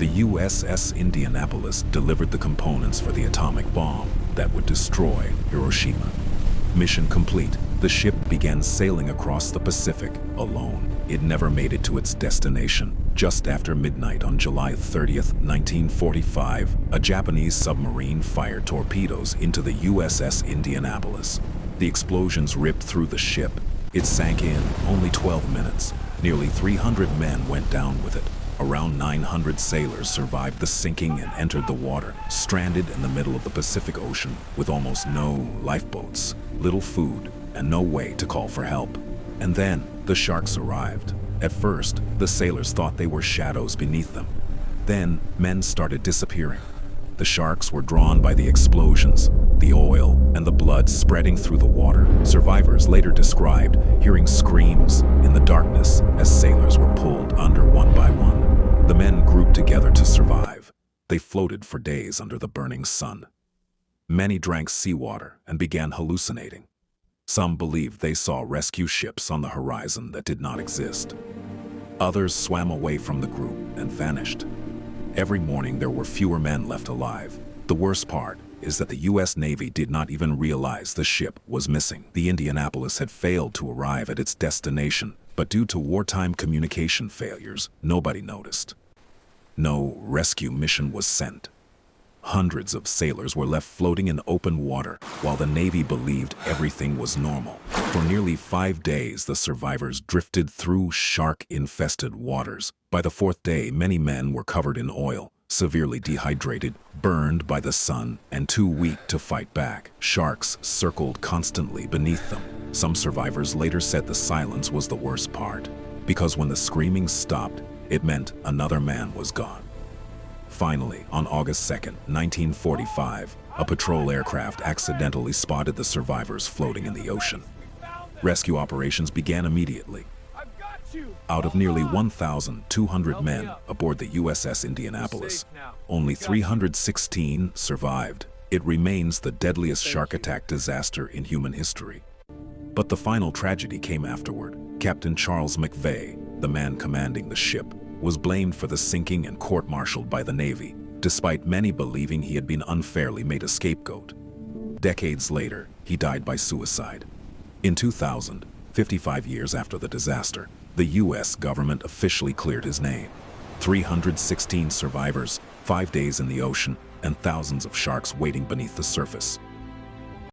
The USS Indianapolis delivered the components for the atomic bomb that would destroy Hiroshima. Mission complete, the ship began sailing across the Pacific alone. It never made it to its destination. Just after midnight on July 30th, 1945, a Japanese submarine fired torpedoes into the USS Indianapolis. The explosions ripped through the ship. It sank in only 12 minutes. Nearly 300 men went down with it. Around 900 sailors survived the sinking and entered the water, stranded in the middle of the Pacific Ocean with almost no lifeboats, little food, and no way to call for help. And then the sharks arrived. At first, the sailors thought they were shadows beneath them. Then men started disappearing. The sharks were drawn by the explosions, the oil, and the blood spreading through the water. Survivors later described hearing screams in the darkness as sailors were pulled under one by one. The men grouped together to survive. They floated for days under the burning sun. Many drank seawater and began hallucinating. Some believed they saw rescue ships on the horizon that did not exist. Others swam away from the group and vanished. Every morning there were fewer men left alive. The worst part is that the U.S. Navy did not even realize the ship was missing. The Indianapolis had failed to arrive at its destination, but due to wartime communication failures, nobody noticed. No rescue mission was sent. Hundreds of sailors were left floating in open water while the Navy believed everything was normal. For nearly 5 days, the survivors drifted through shark-infested waters. By the 4th day, many men were covered in oil, severely dehydrated, burned by the sun, and too weak to fight back. Sharks circled constantly beneath them. Some survivors later said the silence was the worst part, because when the screaming stopped, it meant another man was gone. Finally, on August 2nd, 1945, a patrol aircraft accidentally spotted the survivors floating in the ocean. Rescue operations began immediately. Out of nearly 1,200 men aboard the USS Indianapolis, only 316 survived. It remains the deadliest shark attack disaster in human history. But the final tragedy came afterward. Captain Charles McVeigh, the man commanding the ship, was blamed for the sinking and court-martialed by the Navy, despite many believing he had been unfairly made a scapegoat. Decades later, he died by suicide. In 2000, 55 years after the disaster, the U.S. government officially cleared his name. 316 survivors, 5 days in the ocean, and thousands of sharks waiting beneath the surface.